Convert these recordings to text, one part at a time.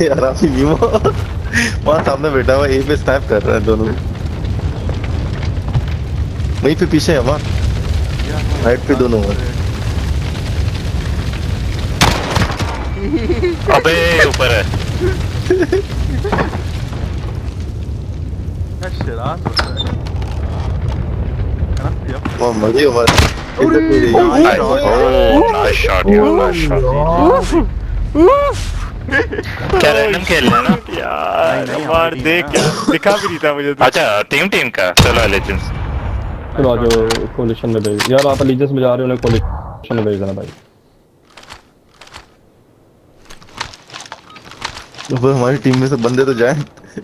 यार आप मीमो वहाँ सामने बैठा हुआ ए पे स्नैप कर रहा है दोनों। वहीं पे पीछे है वहाँ राइट पे दोनों है। अबे ऊपर है। शरारत होता है। वो मजे हमारे इधर नहीं रही। नाइस शॉट यार, नाइस शॉट। क्या रैंडम खेल रहे हैं ना नहीं, यार मार हमारी देख टीम है। दिखा भी नहीं था मुझे तो। अच्छा टीम का चलो लेजेंड्स। चलो आ जाओ कोलिशन में भेज यार, आप अलीजेंस में जा रहे हो उन्हें कोलिशन में भेज देना भाई। वो हमारी टीम में से बंदे तो जाए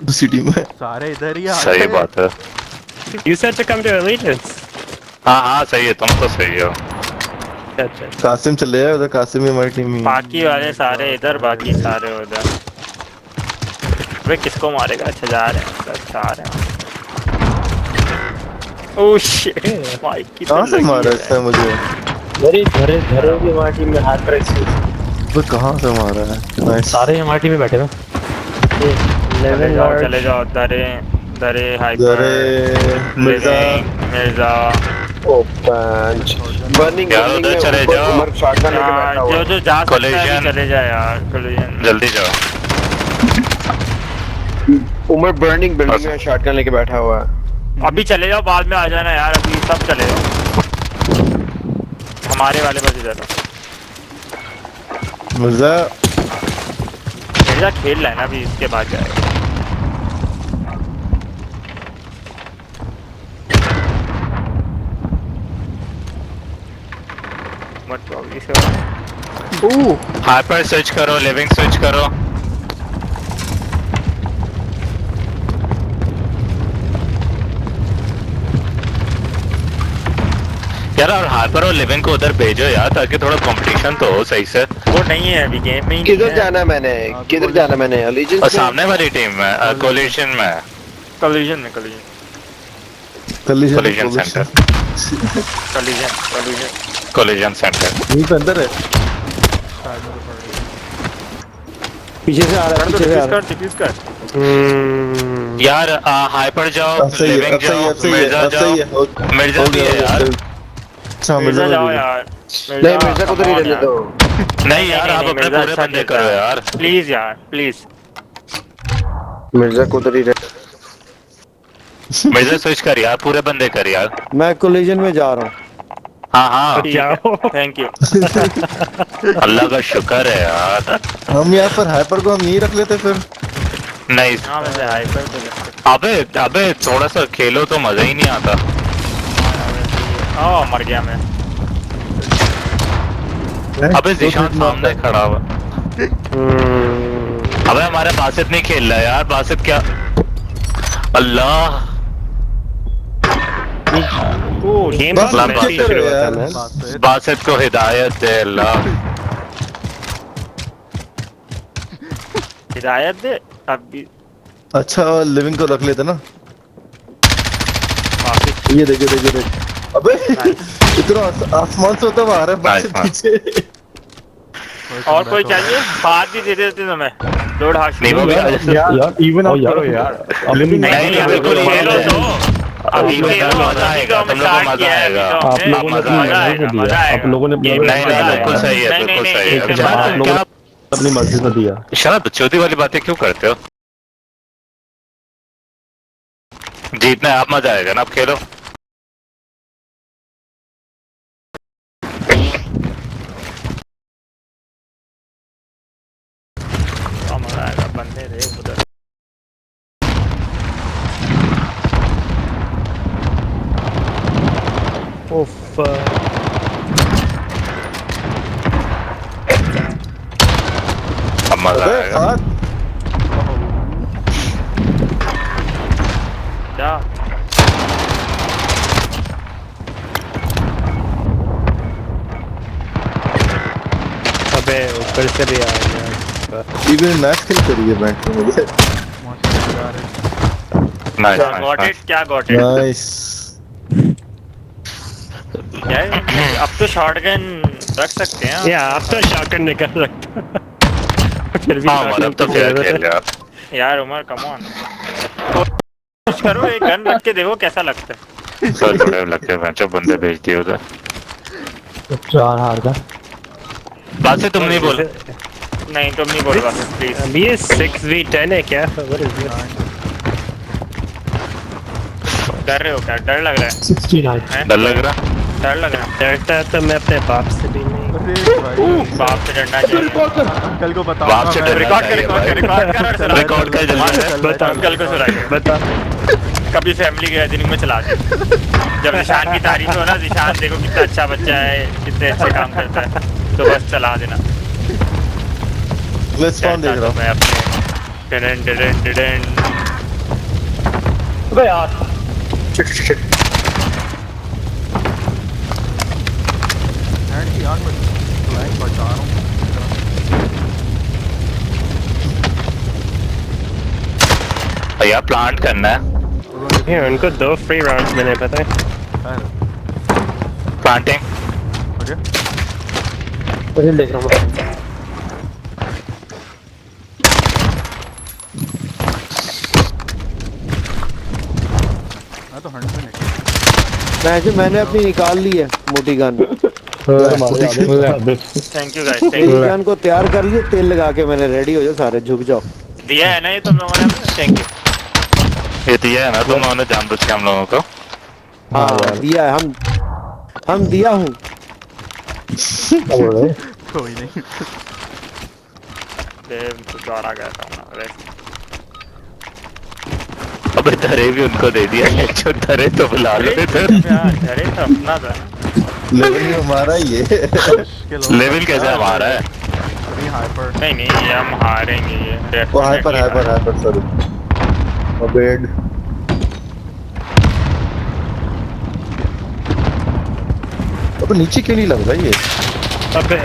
दूसरी टीम में। सारे इधर ही आ सही गए। बात है। You said to come to allegiance. हाँ सही है, तुम तो सही हो। अच्छा कासिम चले जाए उधर, कासिम भी हमारी टीम में ही है। बाकी वाले सारे इधर, बाकी सारे उधर। वे किसको मारेगा? अच्छा जा रहे हैं, अच्छा आ रहे हैं। ओह शिट, माइक की कहाँ से मारा इसने मुझे? मेरी घरे घरे भी हमारी टीम में हाथ प्रेस। वो कहाँ से मारा है? नाइस। सारे हमारी टीम में बैठे ना। चले जाओ दरे दरे हाइपर मिर्जा मिर्जा। ओ पंच बर्निंग यार उधर चले जाओ। उमर शॉटगन लेके बैठा हुआ जो जा सकता है Collision। चले जाए यार, collision। जल्दी जाओ। उमर बर्निंग बिल्डिंग में शॉटगन लेके बैठा हुआ है। अभी चले जाओ, बाद में आ जाना यार, अभी सब चले जाओ। हमारे वाले बस इधर मिर्जा मिर्जा खेल रहा है ना अभी, इसके बाद जाएगा। मत प्रॉब्लम से हाइपर स्विच करो, लिविंग स्विच करो। यार और हाइपर और लिविंग को उधर भेजो यार, ताकि थोड़ा कंपटीशन तो हो सही से। वो नहीं है अभी गेम में ही। किधर जाना मैंने? किधर जाना मैंने? अलीजेंस और सामने वाली टीम में कोलिशन में, collision में collision collision centre, collision collision centre. यहीं पे अंदर है। पीछे से आ रहा है, पीछे से आ रहा डिफ्यूज कर है। यार हाइपर जाओ, अब सही है, लिविंग अब सही है, जाओ, अब सही है, मिर्जा अब सही है। जाओ। मिर्जा भी है यार। अच्छा मिर्जा मिर्जा जाओ भी है। यार। नहीं मिर्जा को तो नहीं रहने दो। नहीं यार आप अपने पूरे बंदे करो यार। प्लीज यार प्लीज। मिर्जा को तो नहीं रहने। मिर्जा स्विच कर यार, पूरे बंदे कर यार। मैं कोलिजन में जा रहा हूँ। हाँ जाओ, थैंक यू। अल्लाह का शुक्र है यार। हम यहाँ पर हाइपर को हम यहीं रख लेते फिर। नहीं हाँ वैसे हाइपर तो लगता अबे अबे थोड़ा सा खेलो तो मजा ही नहीं आता। है। ओह मर गया मैं। अबे जिशान सामने खड़ा हुआ। अबे हमारे बासित नहीं खेल रहा यार, बासित क्या? अल्लाह गेम बस लाल अच्छे बात करो यार। बासित को हिदायत दे अल्लाह। हिदायत दे अभी। अच्छा लिविंग को रख लेते ना। काफी ये देखो देखो देखो। अबे इतना आसमान से होता हुआ आ रहा है बाहर Nice, पीछे। और कोई चाहिए? हाथ भी दे देते तुम्हें। लोड हाथ नहीं वो भी यार इवन आउट करो यार। नहीं नहीं बिल्कुल खेलो ये तो अभी अभी खेलो, मजा आएगा, तुम लोगों को मजा आएगा। आप लोगों ने अपनी मजा मर्जी से आएगा, मजा दिया, आएगा। आप लोगों ने नहीं नहीं बिल्कुल सही है, नहीं, बिल्कुल नहीं, सही है। नहीं, आप लोगों ने अपनी मर्जी से दिया। शराब चौथी वाली बातें क्यों करते हो? जीतना है आप, मजा आएगा ना, आप खेलो। मजा आएगा, बंदे रे उधर। उफ अब मजा अबे आएगा। हाथ क्या अबे ऊपर से भी आ गया। इवन मैच खेल करिए बैंक में मुझे। नाइस गॉट नाइस इट, क्या गॉट इट? नाइस। क्या है? अब तो शॉटगन रख सकते हैं। या अब तो शॉटगन निकल सकता। फिर भी हाँ मतलब तो फेयर खेल यार। यार उमर कम ऑन कोशिश करो एक गन रख के देखो कैसा लगता है। सर थोड़े लगते हैं बच्चों बंदे भेज दिए उधर। चार हार का बात से तुम नहीं बोल। नहीं तुम नहीं बोल बस प्लीज। अभी ये 6v10 है क्या? What is this? डर रहे हो क्या? डर लग रहा 69 है? डर लग रहा। डर लग रहा है? डरता तो मैं अपने बाप से भी नहीं। अरे भाई बाप से डरना चाहिए। अंकल को बताओ बाप से डरना रिकॉर्ड कर चाहिए रिकॉर्ड कर भाई। रिकॉर्ड कर और सुना। रिकॉर्ड कर जल्दी। बता अंकल को सुनाइए। बता। कभी फैमिली गैदरिंग में चला दे। जब निशान की तारीफ हो ना, निशान देखो कितना अच्छा बच्चा है, कितने अच्छे काम करता है, तो बस चला देना। लेट्स फाउंड देख रहा हूँ। मैं अपने डन डन डन अबे यार हैंड की आग में फ्लैंक बचा रहा हूँ। भैया प्लांट करना है। ये उनको 2 फ्री राउंड्स मिले पता है। प्लांटिंग। ओके वही देख रहा हूँ मैं तो 100 पे निकल। मैंने अपनी निकाल ली है मोटी गन। Thank you guys. मोटी गन को तैयार कर लिए, तेल लगा के मैंने। रेडी हो जाओ सारे, झुक जाओ। दिया है ना ये तुम लोगों ने? Thank you. ये दिया है ना तुम लोगों ने जानबूझ के हम लोगों को। हाँ दिया है, हम दिया हूँ। कोई नहीं। कुछ और आ गया था वैसे। अबे धरे भी उनको दे दिया है। जो धरे तो बुला लो इधर। अरे तो अपना था। लेवल ही हमारा ही है। लेवल कैसे हमारा है? अभी हाइपर नहीं नहीं ये हम हारेंगे ये। वो हाइपर सॉरी। अबेड अब नीचे क्यों नहीं लग रहा ये? अबे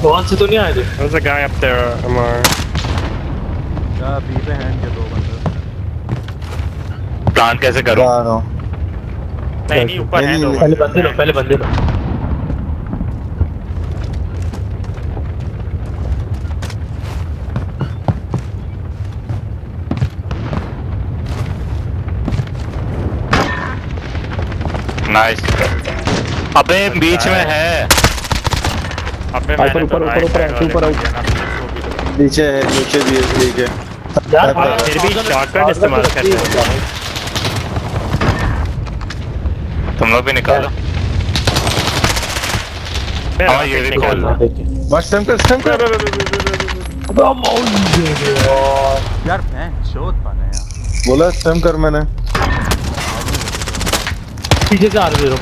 कौन से तो नहीं आए थे? there's a guy up there Amar. क्या बी पे हैंड के 2 बंदे। प्लांट कैसे करूं? नहीं नहीं ऊपर है दो। पहले बंदे लो नाइस। अबे बीच में है। अबे ऊपर, मैंने तो ऊपर, राइट ऊपर, साइड वाले ऊपर, को ऊपर। किया ना। नीचे है, नीचे भी है, ठीक है। यार फिर भी शॉटगन इस्तेमाल करते हैं। तुम लोग भी निकालो। हाँ ये भी खोल लो। बस स्टैम कर। यार बहन चोद बने यार। बोला स्टैम कर मैंने। पीछे से आ रहे हो।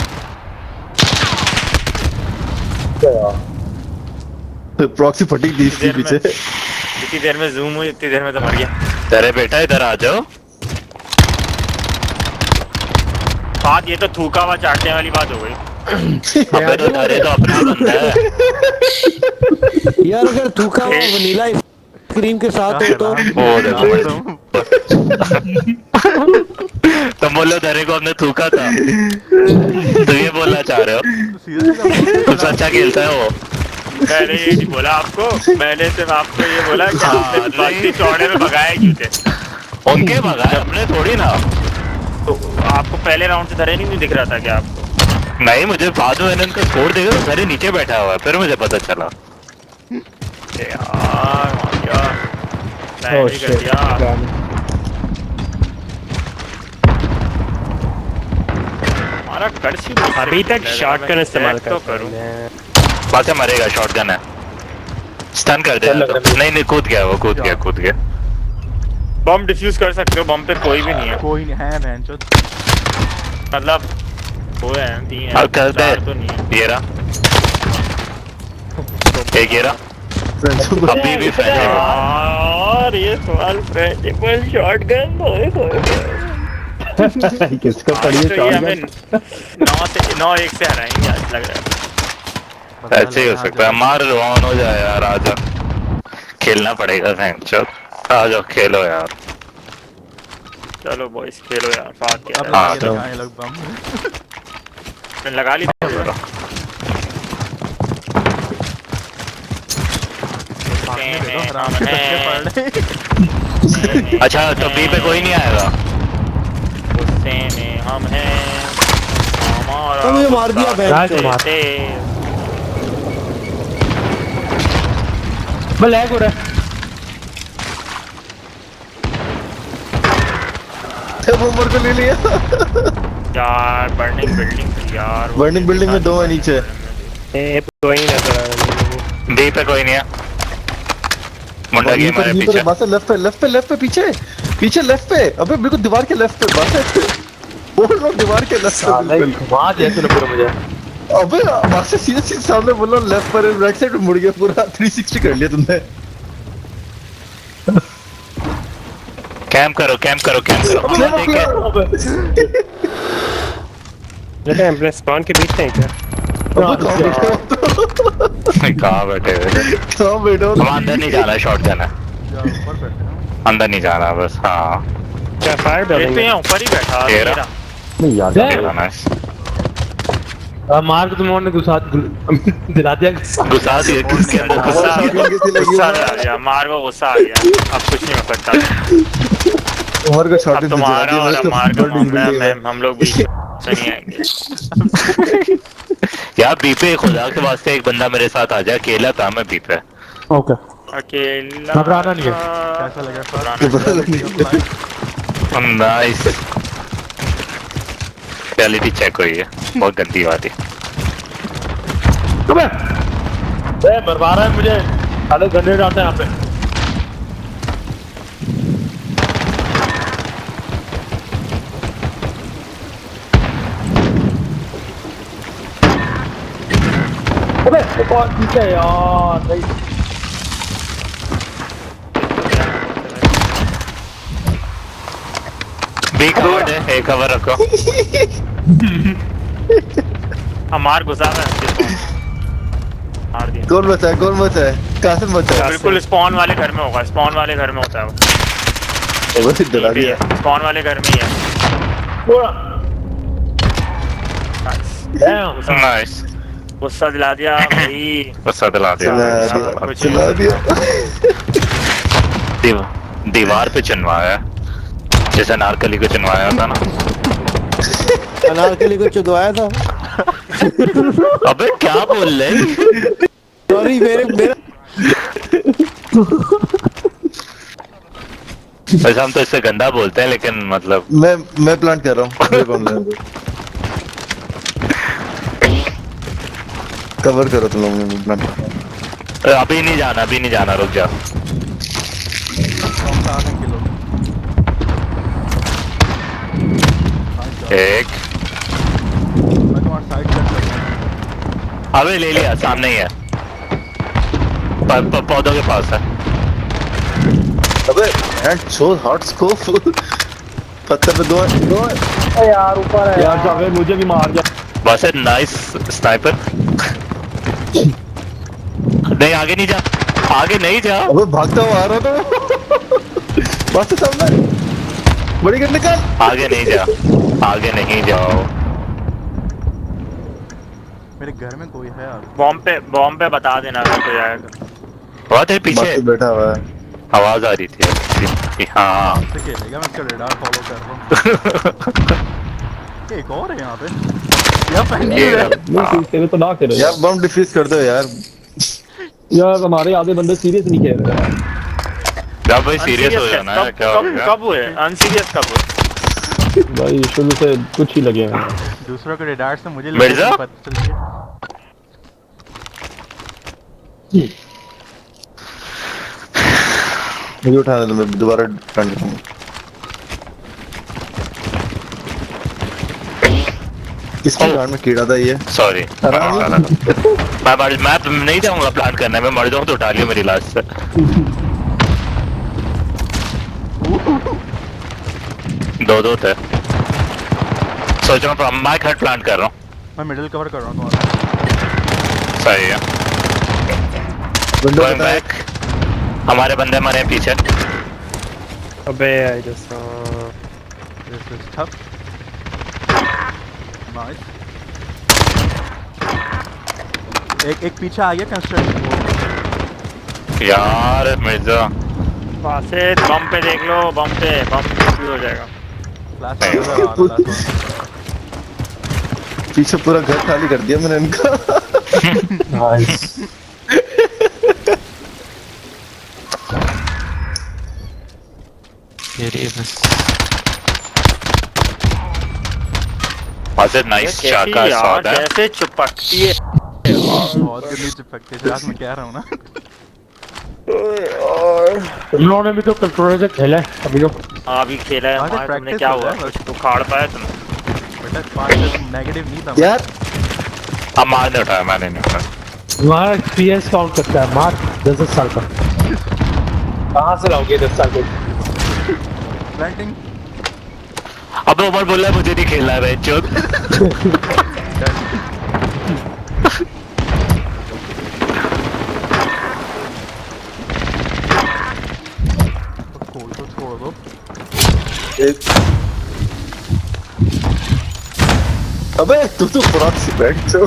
प्रॉक्सी फटी थी इसके पीछे। जितनी देर में जूम हुई उतनी देर में तो मर गया। अरे बेटा इधर आ जाओ। बात ये तो थूका हुआ चाटने वाली बात हो गई। अबे तो धरे तो अपना बंदा है। यार अगर थूका हुआ वनीला क्रीम के साथ हो तो वो देखो तुम बोलो धरे को हमने थूका था। तो ये बोलना चाह रहे हो? तुम सच्चा खेलता है वो। मैंने ये नहीं बोला आपको। मैंने सिर्फ आपको ये बोला कि आपने बाकी चौड़े में भगाया क्यों थे? उनके भगाए हमने थोड़ी ना। तो आपको पहले राउंड से धरे नहीं दिख रहा था क्या आपको? नहीं मुझे बाद में मैंने उनका स्कोर देखा तो धरे नीचे बैठा हुआ है फिर मुझे पता चला। यार क्या मैं भी कर दिया। हमारा कर्सी अभी तक शॉटगन इस्तेमाल तो करता करूं। हूं। बात से मरेगा शॉटगन है। स्टन कर दे। नहीं नहीं कूद गया वो कूद गया। बम डिफ्यूज कर सकते हो। बम पे कोई भी नहीं है। कोई नहीं है बहन चोद। मतलब वो है 3 है। अब कर दे। 4 तो नहीं है। ये रहा। एक ये रहा। अभी भी फैल यार ये सवाल फ्रेंडेबल शॉटगन किसको पड़ी है तो ये हमें शॉटगन? 9-1 से हराएंगे आज लग रहा है। ऐसे ही हो सकता है। मार लो ऑन हो जाए यार आ जाओ। खेलना पड़ेगा चल आ जाओ खेलो यार। चलो बॉयज खेलो यार। फाक अब यार। हाँ, ये तो- लगाए लोग बम। मैंने लगा ली। पढ़ने दे दो, में हराम हम के बच्चे हैं, पढ़ रहे हैं। अच्छा तो बी पे कोई नहीं आएगा। गुस्से में हम हैं, हमारा तो मुझे मार दिया गुस्सा बहन चोद। सबसे मैं लैग हो रहा है। बम्बर को ले लिया। यार बर्निंग बिल्डिंग थी यार। बर्निंग बिल्डिंग में 2 है नीचे। ए कोई ना तो बी पे कोई नहीं है। मुंडा गेम है पीछे। बस लेफ्ट पे पीछे लेफ्ट पे। अबे बिल्कुल दीवार के लेफ्ट पे बस है। बोल रहा हूँ दीवार के लेफ्ट पे बिल्कुल। वहां जैसे पूरा मुझे अबे वहां से सीधे सामने बोल रहा हूँ लेफ्ट पर राइट साइड पे मुड़ गया पूरा 360 कर लिया तुमने। कैंप करो कैंप करो कैंप करो। मैं देख के बेटा एम्प्लॉय स्पॉन के बीच में है क्या? अबे कहाँ बैठे हो? कहाँ बैठे हुए। कहाँ बैठे हो? हम अंदर नहीं जाना, शॉट जाना है। या ऊपर बैठे हैं। अंदर नहीं जाना बस। हाँ क्या फायर ये तो बिल्डिंग है? यहाँ ऊपर ही बैठा है तेरा। मेरा। नहीं यार तेरा नाइस। मार को तुमने गुस्सा दिला दिया। गुस्सा दिए किसके अंदर गुस्सा कैसी लगी गुस्सा उमर? आ गया, मार को गुस्सा आ गया। अब कुछ नहीं हो सकता। उमर का शॉट अब तुम्हारा और हमार का मामला है, मैं हम लोग बीच से नहीं आएंगे। यार बी पे खुदा के वास्ते एक बंदा मेरे साथ आ जाए। अकेला था मैं बी पे। ओके अकेला घबराना नहीं है। कैसा लगा घबराना सर? नाइस। रियलिटी चेक हुई है। बहुत गंदी बात है। बर्बाद है मुझे। साले गंदे डालते हैं यहाँ पे। अबे बहुत पीछे यार नहीं। बी कवर्ड है, ए कवर रखो। हमार घुसा है। मार दिया। कौन बचा है? कासिम बचा है। बिल्कुल स्पॉन वाले घर में होगा, स्पॉन वाले घर में होता है वो। वो सिर्फ डरा दिया। स्पॉन वाले घर में ही है। नाइस। गुस्सा दिला दिया भाई। गुस्सा दिला दिया। चिल्ला दिया। दीवार पे चुनवाया जैसे नारकली को चुनवाया था ना। अनारकली को चुदवाया था। अबे क्या बोल रहे? सॉरी मेरा वैसे हम तो इससे गंदा बोलते हैं लेकिन मतलब मैं प्लांट कर रहा हूँ। कवर करो तुम लोग प्लांट। अभी नहीं जाना रुक जा। एक मैं तुम्हारा साइड चेक कर रहा हूँ। अबे ले लिया, सामने ही है। पौधों के पास है। अबे एंड शो हॉट स्कोप। पत्थर पे दो है। यार ऊपर है यार। जावेद मुझे भी मार जा। बस है। Nice sniper. नहीं आगे नहीं जा, आगे नहीं जा। अबे भागता हुआ आ रहा था। बस सामने बड़ी गन निकाल। आगे नहीं जा, आगे नहीं जाओ। मेरे घर में कोई है यार। बॉम्ब पे बता देना अगर कोई आएगा। बहुत तेरे पीछे बस बैठा हुआ है। आवाज आ रही थी। हाँ से खेलेगा, मैं इसका रेडार फॉलो कर रहा हूँ। एक और है यहाँ पे। या पहले ये नहीं तेरे तो ना करे यार बम डिफ्यूज कर दो यार। यार हमारे आधे बंदे सीरियस नहीं खेल रहे हैं। जब भाई सीरियस हो जाना है। क्या हो गया? कब हुए अनसीरियस कब हुए? भाई शुरू से कुछ ही लगे हैं। दूसरों के रेडार से मुझे मिर्जा? पता चल गया। मुझे उठाने दो, मैं दोबारा प्लांट करूंगा। किसके गार्ड में कीड़ा था ये? सॉरी मैं नहीं जाऊंगा प्लान करने में। मर जाऊं तो उठा लियो मेरी लाश से। दो थे। सोच रहा हूँ मैं घर प्लान कर रहा हूँ। मैं मिडिल कवर कर रहा हूँ तुम्हारा। सही है। Window Going back। हमारे बंदे मरे हैं पीछे। अबे I just This is tough. Nice. एक पीछे आ गया कंस्ट्रक्शन। यार मिर्जा वासे बम पे देख लो, बम पे हो जाएगा। पीछे पूरा घर खाली कर दिया मैंने इनका। नाइस। वासे नाइस शाका शॉट है। कैसे चिपकती है। बहुत गंदी चिपकती है यार, मैं कह रहा हूँ ना। तुम लोगों ने भी तो कंट्रोलर से खेला है अभी तो। हाँ अभी खेला है आज हमारे, तुमने practice क्या हो हुआ रहा है कुछ तो खाड़ पाया तुमने? बेटा 5 नेगेटिव नहीं था। यार अब मार नहीं उठाया, मैंने नहीं उठाया। तुम्हारा एक्सपीरियंस काउंट करता है, मार 10 साल का। कहाँ से लाओगे 10 साल को? प्लांटिंग अब उमर बोल रहा है मुझे नहीं खेलना है चोद। खोल तो छोड़ दो। अबे तू तो प्रॉक्सी बैठ चो।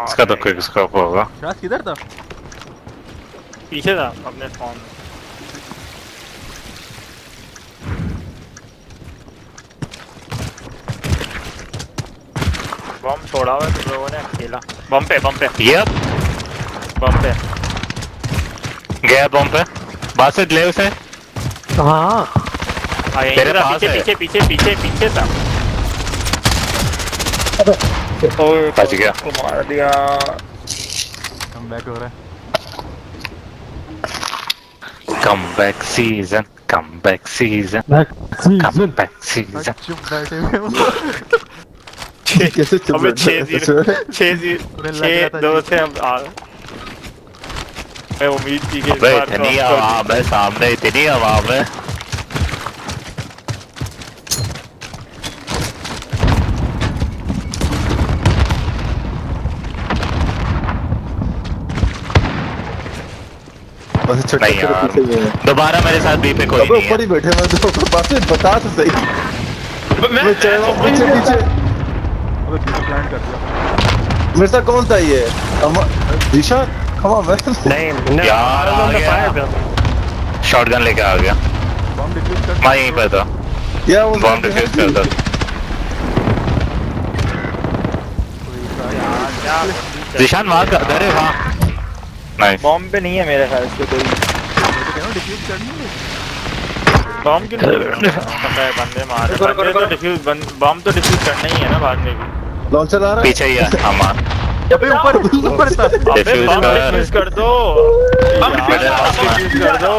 इसका तो क्विक स्कोप होगा। शायद किधर था? पीछे था अपने फोन। बम छोड़ा हुआ है तुम लोगों ने अकेला। बम पे ये बम पे गया बम पे। बात से ले उसे। हाँ तेरे पास है। पीछे था। बच गया। मार दिया। कम बैक हो रहा है। Comeback season, comeback season, comeback season. चुप बैठे हुए हो। कैसे चुप अबे बैठा? 6-2 से हम मैं उम्मीद की कि इस अबे बार तो इतनी हमको आवाम है सामने, इतनी आवाम है। बस छोटे नहीं यार, पीछे ही है। दोबारा मेरे साथ बी पे कोई अबे नहीं है। ऊपर ही बैठे मैं तो बात बता तो सही। मैं चल रहा हूँ पीछे। अबे पीछे प्लांट कर दिया। मेरे साथ कौन था ये? दिशा कमा मैं। नहीं यार आ गया। शॉटगन लेके आ गया। बम डिफ्यूज कर। मैं यहीं पे था। या वो बॉम्ब डिफ्यूज कर दो। निशान वहाँ का अरे वहाँ। नाइस। बॉम्ब पे नहीं है मेरे ख्याल से कोई। डिफ्यूज करनी है। बॉम्ब क्यों नहीं पता है? बंदे मार रहे बंदे तो डिफ्यूज बॉम्ब तो डिफ्यूज करना ही है ना बाद में भी। लॉन्चर आ रहा है। पीछे ही है अमान। अबे ऊपर था। अबे डिफ्यूज बम कर। डिफ्यूज कर दो। डिफ्यूज कर दो।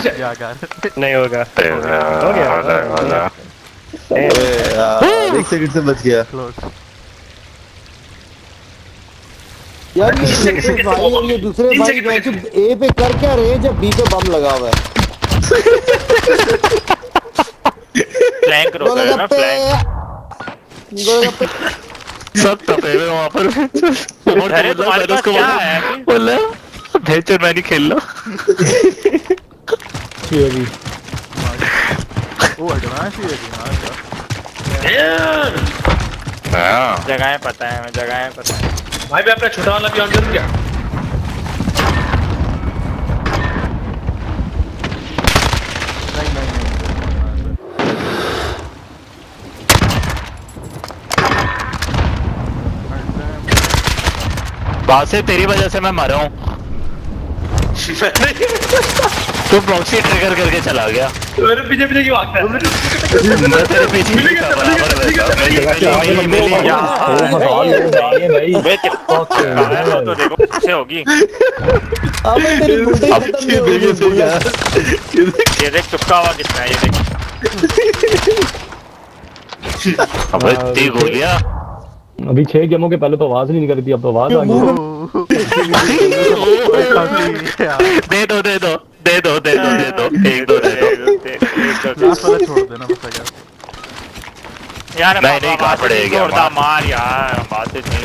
क्या कर? नहीं होगा। हो गया। अबे यार 1 सेकंड से बच गया। क्लोज। यार ये भाई और ये दूसरे भाई जो ए पे कर क्या रहे हैं जब बी पे बम लगा हुआ है? फ्लैंक रोक रहे हैं ना, फ्लैंक। गोलगप्पे सब तपे हुए वहाँ पर। अरे तुम्हारे पास क्या है? बोला भेजो मैं नहीं खेल लो। ओ एडवांस ही है दिमाग का। जगहें पता है, मैं जगहें पता है। भाई मैं अपना छोटा वाला भी ऑन करूँ क्या? नहीं बात से तेरी वजह से मैं मरा हूँ। तू प्रॉक्सी ट्रिगर करके चला गया। मेरे पीछे पीछे क्यों भागता है? मैं तेरे पीछे ही था बराबर मिली तो देखो कैसे होगी। अबे तेरी बुल्टी अब खत्म ये नहीं देखिए होगी यार। ये देख चुपका हुआ कितना है, ये देख। अब इतनी गोलियां। अभी 6 गेमों के पहले तो आवाज नहीं निकल रही थी, अब तो आवाज आ गई। दे दो दे दो दे दो दे दो दे दो एक दो दे दो। लास्ट वाला छोड़ देना बस अगर। यार नहीं कहाँ पड़ेगा छोड़ता मार यार, बात नहीं।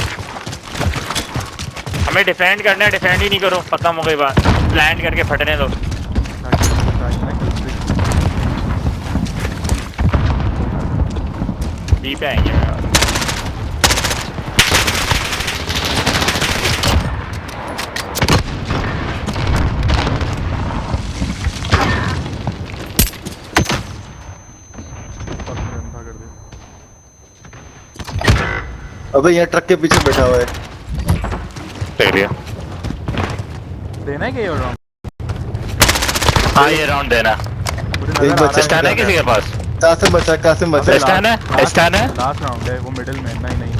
हमें डिफेंड करना है, डिफेंड ही नहीं करो, खत्म हो गई बात। प्लान करके फटने दो। बी पे आएंगे यार। अबे यहाँ ट्रक के पीछे बैठा हुआ है। एरिया देना है क्या ये राउंड? हाँ ये राउंड देना। एक बच्चा स्टैन है किसी के पास? कासिम बचा स्टैन है स्टैन है। लास्ट राउंड है वो मिडिल में। नहीं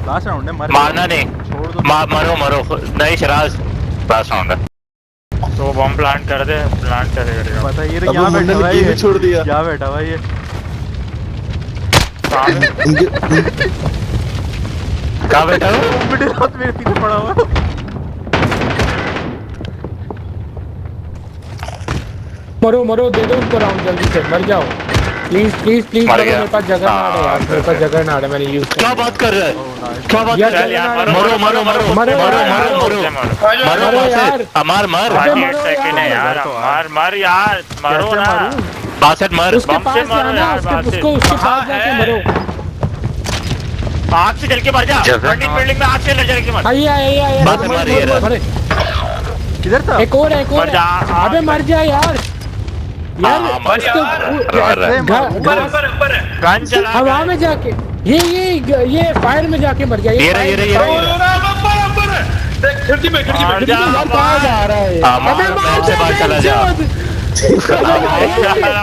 लास्ट राउंड है। मारना नहीं, छोड़ दो। मरो नहीं शराज, लास्ट राउंड है। तो बम प्लांट कर दे, प्लांट करेगा। पता है ये अब यहाँ मुन्ने बैठा ने हुआ है गेम ये। ही छोड़ दिया। यहाँ बैठा हुआ है ये। कहाँ बैठा हो? मिडिल हाथ मेरे पीछे पड़ा हुआ है। मरो मरो, दे दो उनको राउंड जल्दी से, मर जाओ प्लीज प्लीज प्लीज। मर मरो, गया। मेरे पास जगह ना है यार, मेरे पास जगह ना है, मैंने यूज क्या बात कर रहा है? क्या बात यार, कर रहा है? यार, मरो मरो मरो मरो मरो मरो यार, मरो मरो यार। मार मार अबे एक मरो सेकंड है यार। यार, मार यार, मरो कैसे ना। मारूं? बासठ मार। उसके बम से पास मारो जाना, यार, उसको उसके पास जाके मरो। आग से चल के मर जा। जगह- बर्निंग बिल्डिंग में आग से चल के मर। आइए आइए आइए, बात से मार, ये रहा। मरे। किधर था? एक और एक और मर जा। अबे मर जा यार। यार हाँ, मर उसको गन चला। हवा में जाके ये फायर में जाके मर गया। ये रहा ये रहा ये रहा। मार जा, यार कहाँ जा रहा है? हाँ, मार, अबे मैच से बाहर चला जा।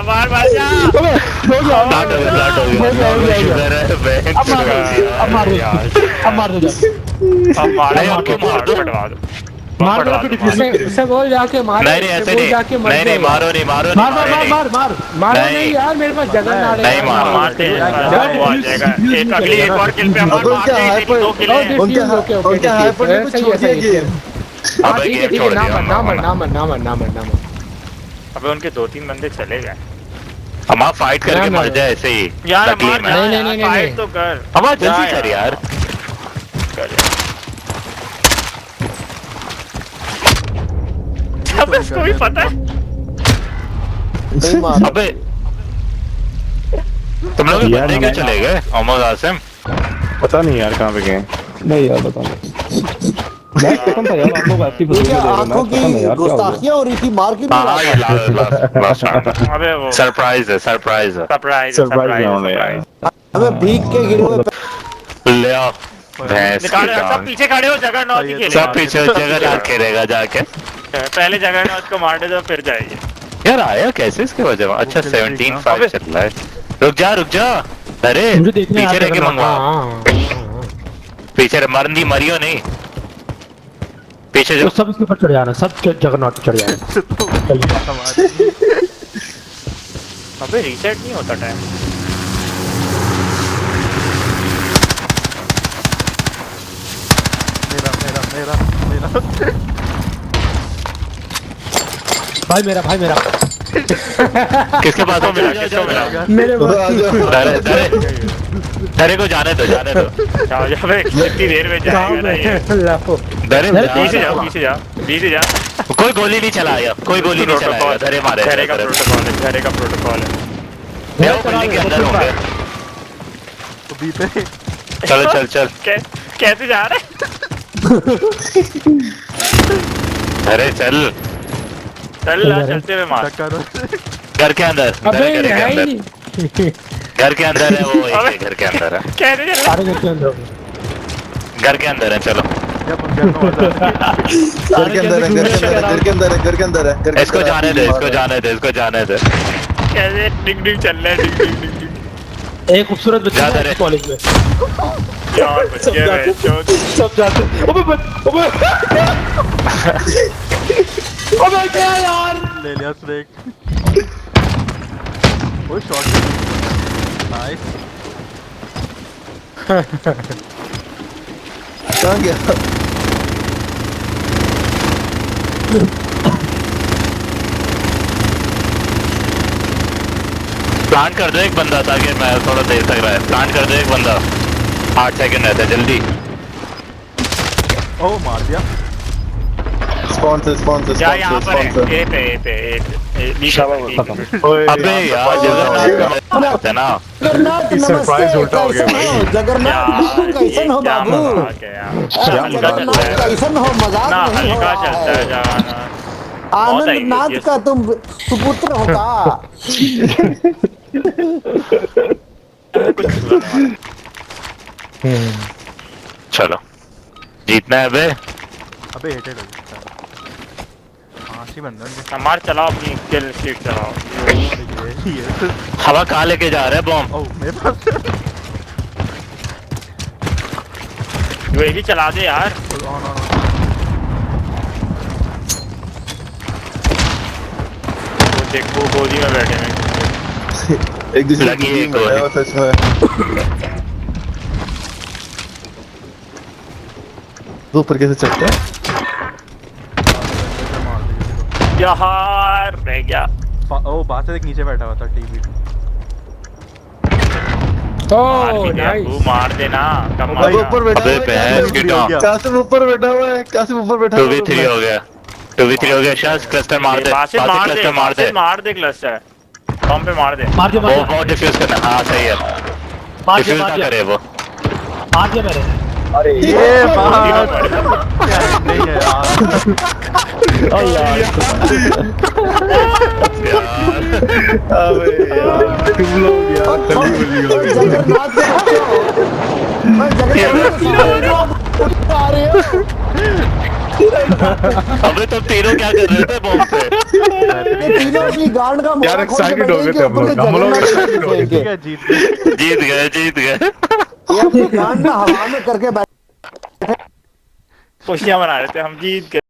मार मार जा। फ्लैट हो गया शुगर है बैंक। अब मार दो जाके। अब मार नहीं, आपको मार दो। पटवा दो। मार दो उसे बोल जाके मार। नहीं नहीं ऐसे नहीं, जाके मर नहीं नहीं जाएगा। मारो नहीं मारो मार मार नहीं। मार मार मारो नहीं। नहीं यार, मेरे पास जगह ना नहीं मार, मारते हैं, वो आ जाएगा। एक अगली एक और किल पे हम अब उनके मारते हैं, हाइपर 2 किल हैं। उनके हाइपर ने कुछ छोड़ दिया गेम। अबे ठीक है गेम ठीक है, छोड़ ना दिया मर ना मर ना मर ना मर ना मर ना मर। अबे उनके 2-3 बंदे चले गए हम आप फाइट करके ना, मर जाए ऐसे ही। यार। तकलीफ मार में। जा नहीं, यार, नहीं, नहीं, फाइट नहीं। तो कर। हम आप जल्दी जा कर यार। अबे इसको भी पता है। नहीं मार। अबे तुम लोग बंदे क्यों चले गए? मोहम्मद आसिम पता नहीं यार कहाँ पे गए। नहीं यार बता नहीं। मैं कसम था यार, आप लोग ऐसी ये फुटेज क्या दे रहे हो, आंखों मैं कसम है की यार, क्या हो गया? गुस्ताखियां हो रही थी, मार के हाँ ये लास्ट अबे वो सरप्राइज है सरप्राइज है। सरप्राइज सरप्राइज राउंड है यार। हमें भीग के गिरे हुए ले आओ भैंस की निकालो यार, सब टांग। पीछे खड़े हो, जगह नॉट ही खेलेगा। सब पीछे जगह डाल खेलेगा जाके। पहले जगह नॉट को मार दे तो फिर जाएगी। यार आया कैसे इसके वजह? अच्छा 17-5 चल रहा है। रुक जा अरे मुझे देखने पीछे रह के आता मंगवा। पीछे रह, मरनी मरियो नहीं पीछे जो। तो सब इसके ऊपर चढ़ जाना, सब जगह नॉट चढ़ जाना। अबे रीसेट नहीं होता टाइम। मेरा भाई मेरा किसके पास किसको मिला, किसको मिला? मेरे दरे को जाने दो जाओ जाओ बे, कितनी देर में जाएगा ना ये। दरे पीछे जा। कोई गोली नहीं चलाया, कोई गोली नहीं चलाया। दरे मारे घरे का प्रोटोकॉल है, घरे का प्रोटोकॉल है। वो बिल्डिंग के अंदर होंगे। तो बीते चल कैसे जा रहे? अरे चल चलते हुए मार। टक्कर। घर के अंदर अबे घर के है ही अंदर नहीं। घर के अंदर है वो, एक घर के अंदर है। कैसे चल रहा? सारे घर के अंदर घर के अंदर है चलो। घर के अंदर है। इसको जाने दे कैसे डिग चल रहा है, डिग। एक खूबसूरत बच्चा ज्यादा है रे। कॉलेज में। यार बच गया मैं सब जाते। अबे क्या यार? ले लिया स्नेक। वो शॉट नाइस। कहाँ गया? प्लांट कर दो एक बंदा ताकि मैं थोड़ा देर तक रहा है। प्लांट कर दो एक बंदा, 8 सेकंड रहता है जल्दी। ओ मार दिया। स्पॉन्सर जा यहाँ पर है, ए पे अबे यार जगन्नाथ है ना। जगन्नाथ सरप्राइज उल्टा हो गया भाई। जगन्नाथ बिल्कुल कैसन हो बाबू। जगन्नाथ कैसन हो, मजाक ना नहीं हो हल्का चलता है यार। जवाना। आनंद नाथ का तुम सुपुत्र होगा। कुछ चलो जीतना है अबे। अबे हिटेड हो गया। 5 ही बंदे हैं हमार चलाओ अपनी किल स्ट्रीक चलाओ। ये हवा कहाँ लेके जा रहा है बॉम्ब? ओह मेरे पास यूएवी चला दे यार। ऑन ऑन वो देख वो गोदी में बैठे हैं। एक दूसरे लगी की एक में गोली। है, वो सच में। वो ऊपर कैसे चढ़ता है? मार दिया किसी को। यार रह गया। ओ बात से एक नीचे बैठा हुआ था टीवी। मार ओह भी दिया, नाइस। वो मार देना कम अब मारेगा। ऊपर बैठा अबे हुआ है, भैंस की टांग। कासिम ऊपर बैठा हुआ है, कासिम ऊपर बैठा हुआ है। 2v3 हो गया, 2v3 हो गया। शायद क्लस्टर मार दे, बासित बासित मार दे, क्लस्टर मार दे। बासित मार दे क्लस्टर। बम पे मार दे। मार दिया वो बहुत डिफ्यूज करना। हाँ सही है, डिफ्यूज ना करे वो। मार दिया मैंने। ये गोदी में बात पड़ गया। क्या नहीं है यार। ओ यार अबे यार तुम लोग यार खली बली हो गई। जगन्नाथ के बच्चे हो। मैं जगन्नाथ के सारे आ रहे हो। अबे तुम तीनों क्या कर रहे थे बॉम्ब पे? ये तीनों अपनी गांड का मुंह यार खोल के excited हो बैठे गए कि थे हम ऊपर से लोग जगन्नाथ के excited हो गए फेंक ठीक के। है जीत गए। जीत गए, जीत गए। ये अपनी गांड ना हवा में करके बैठे। खुशियां मना रहे थे हम जीत गए।